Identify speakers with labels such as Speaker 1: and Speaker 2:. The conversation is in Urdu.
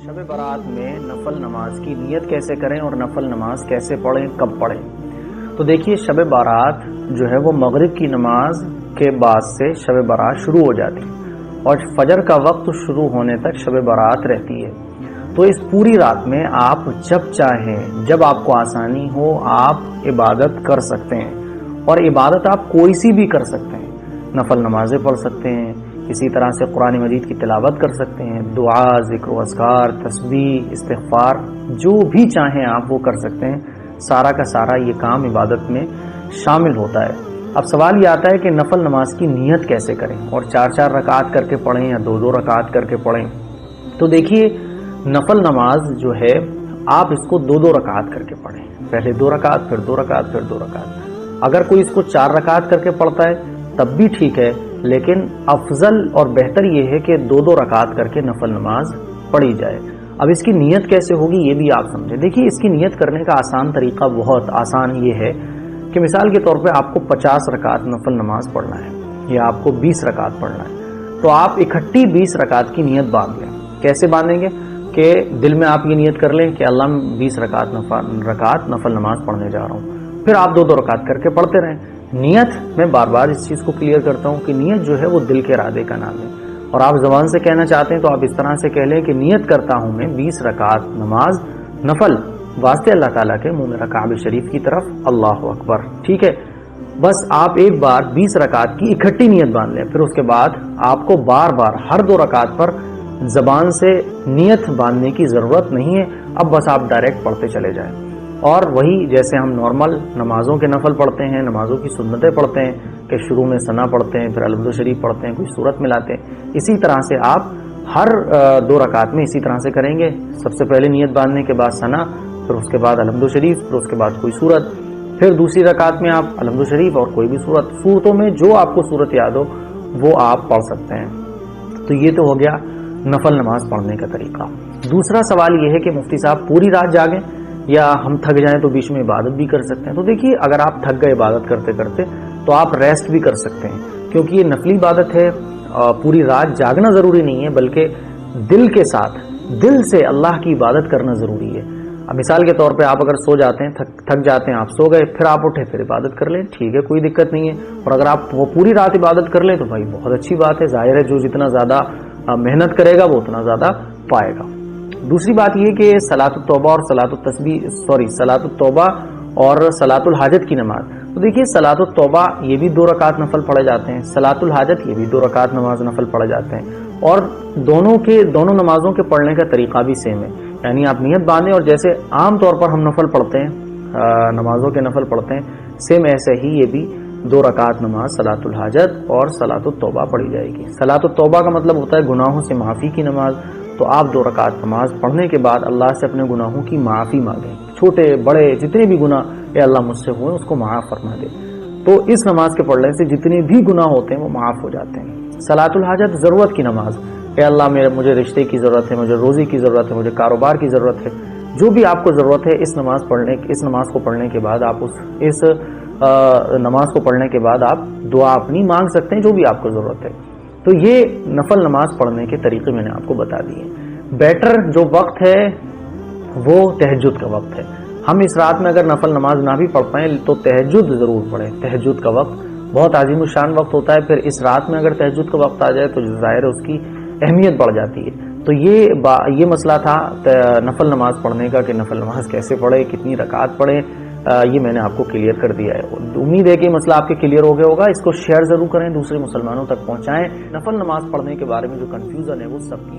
Speaker 1: شب برات میں نفل نماز کی نیت کیسے کریں اور نفل نماز کیسے پڑھیں، کب پڑھیں؟ تو دیکھیے، شب برات جو ہے وہ مغرب کی نماز کے بعد سے شب برات شروع ہو جاتی ہے اور فجر کا وقت شروع ہونے تک شب برات رہتی ہے۔ تو اس پوری رات میں آپ جب چاہیں، جب آپ کو آسانی ہو، آپ عبادت کر سکتے ہیں، اور عبادت آپ کوئی سی بھی کر سکتے ہیں۔ نفل نمازیں پڑھ سکتے ہیں، اسی طرح سے قرآن مجید کی تلاوت کر سکتے ہیں، دعا، ذکر و اذکار، تسبیح، استغفار، جو بھی چاہیں آپ وہ کر سکتے ہیں۔ سارا کا سارا یہ کام عبادت میں شامل ہوتا ہے۔ اب سوال یہ آتا ہے کہ نفل نماز کی نیت کیسے کریں، اور 4 رکعت کر کے پڑھیں یا 2 رکعت کر کے پڑھیں؟ تو دیکھیے، نفل نماز جو ہے آپ اس کو 2 رکعت کر کے پڑھیں، پہلے 2 رکعت، پھر 2 رکعت، پھر 2 رکعت۔ اگر کوئی اس کو 4 رکعت کر کے پڑھتا ہے تب بھی ٹھیک ہے، لیکن افضل اور بہتر یہ ہے کہ 2 رکعت کر کے نفل نماز پڑھی جائے۔ اب اس کی نیت کیسے ہوگی یہ بھی آپ سمجھیں۔ دیکھیے، اس کی نیت کرنے کا آسان طریقہ، بہت آسان یہ ہے کہ مثال کے طور پہ آپ کو 50 رکعت نفل نماز پڑھنا ہے یا آپ کو 20 رکعت پڑھنا ہے، تو آپ اکٹھی 20 رکعت کی نیت باندھ لیں۔ کیسے باندھیں گے؟ کہ دل میں آپ یہ نیت کر لیں کہ اللہ میں 20 رکعت نفل نماز پڑھنے جا رہا ہوں، پھر آپ 2 رکعت کر کے پڑھتے رہیں۔ نیت، میں بار بار اس چیز کو کلیئر کرتا ہوں کہ نیت جو ہے وہ دل کے ارادے کا نام ہے، اور آپ زبان سے کہنا چاہتے ہیں تو آپ اس طرح سے کہہ لیں کہ نیت کرتا ہوں میں 20 رکعت نماز نفل واسطے اللہ تعالیٰ کے، منہ میرا کعبہ شریف کی طرف، اللہ اکبر۔ ٹھیک ہے، بس آپ ایک بار 20 رکعت کی اکٹھی نیت باندھ لیں، پھر اس کے بعد آپ کو بار بار ہر 2 رکعت پر زبان سے نیت باندھنے کی ضرورت نہیں ہے۔ اب بس آپ ڈائریکٹ پڑھتے چلے جائیں، اور وہی جیسے ہم نارمل نمازوں کے نفل پڑھتے ہیں، نمازوں کی سنتیں پڑھتے ہیں کہ شروع میں ثنا پڑھتے ہیں، پھر الحمد شریف پڑھتے ہیں، کوئی سورت ملاتے ہیں، اسی طرح سے آپ ہر 2 رکعت میں اسی طرح سے کریں گے۔ سب سے پہلے نیت باندھنے کے بعد ثنا، پھر اس کے بعد الحمد شریف، پھر اس کے بعد کوئی سورت، پھر دوسری رکعت میں آپ الحمد شریف اور کوئی بھی سورت، صورتوں میں جو آپ کو سورت یاد ہو وہ آپ پڑھ سکتے ہیں۔ تو یہ تو ہو گیا نفل نماز پڑھنے کا طریقہ۔ دوسرا سوال یہ ہے کہ مفتی صاحب پوری رات جاگیں یا ہم تھک جائیں تو بیچ میں عبادت بھی کر سکتے ہیں؟ تو دیکھیے، اگر آپ تھک گئے عبادت کرتے کرتے تو آپ ریسٹ بھی کر سکتے ہیں، کیونکہ یہ نفلی عبادت ہے۔ پوری رات جاگنا ضروری نہیں ہے، بلکہ دل کے ساتھ، دل سے اللہ کی عبادت کرنا ضروری ہے۔ اب مثال کے طور پہ آپ اگر سو جاتے ہیں، تھک جاتے ہیں، آپ سو گئے، پھر آپ اٹھے، پھر عبادت کر لیں، ٹھیک ہے، کوئی دقت نہیں ہے۔ اور اگر آپ وہ پوری رات عبادت کر لیں تو بھائی بہت اچھی بات ہے، ظاہر ہے جو جتنا زیادہ محنت کرے گا وہ اتنا زیادہ پائے گا۔ دوسری بات یہ کہ صلاۃ التوبہ اور صلاۃ التوبہ اور صلاۃ الحاجت کی نماز، تو دیکھیے صلاۃ التوبہ یہ بھی 2 رکعت نفل پڑھے جاتے ہیں، صلاۃ الحاجت یہ بھی 2 رکعت نماز نفل پڑھے جاتے ہیں، اور دونوں نمازوں کے پڑھنے کا طریقہ بھی سیم ہے۔ یعنی آپ نیت باندھیں، اور جیسے عام طور پر ہم نفل پڑھتے ہیں، نمازوں کے نفل پڑھتے ہیں، سیم ایسے ہی یہ بھی 2 رکعت نماز صلاۃ الحاجت اور صلاۃ التوبہ پڑھی جائے گی۔ صلاۃ التوبہ کا مطلب ہوتا ہے گناہوں سے معافی کی نماز۔ تو آپ 2 رکعت نماز پڑھنے کے بعد اللہ سے اپنے گناہوں کی معافی مانگیں، چھوٹے بڑے جتنے بھی گناہ اے اللہ مجھ سے ہوئے اس کو معاف فرما دے۔ تو اس نماز کے پڑھنے سے جتنے بھی گناہ ہوتے ہیں وہ معاف ہو جاتے ہیں۔ صلاۃ الحاجت ضرورت کی نماز، اے اللہ مجھے رشتے کی ضرورت ہے، مجھے روزی کی ضرورت ہے، مجھے کاروبار کی ضرورت ہے، جو بھی آپ کو ضرورت ہے اس نماز کو پڑھنے کے بعد آپ اس نماز کو پڑھنے کے بعد آپ دعا اپنی مانگ سکتے ہیں، جو بھی آپ کو ضرورت ہے۔ تو یہ نفل نماز پڑھنے کے طریقے میں نے آپ کو بتا دیے۔ بیٹر جو وقت ہے وہ تہجد کا وقت ہے۔ ہم اس رات میں اگر نفل نماز نہ بھی پڑھ پائیں تو تہجد ضرور پڑھیں۔ تہجد کا وقت بہت عظیم الشان وقت ہوتا ہے، پھر اس رات میں اگر تہجد کا وقت آ جائے تو ظاہر ہے اس کی اہمیت بڑھ جاتی ہے۔ تو یہ مسئلہ تھا نفل نماز پڑھنے کا کہ نفل نماز کیسے پڑھے، کتنی رکعت پڑھے، یہ میں نے آپ کو کلیئر کر دیا ہے۔ امید ہے کہ یہ مسئلہ آپ کے کلیئر ہو گیا ہوگا۔ اس کو شیئر ضرور کریں، دوسرے مسلمانوں تک پہنچائیں۔ نفل نماز پڑھنے کے بارے میں جو کنفیوژن ہے وہ سب کی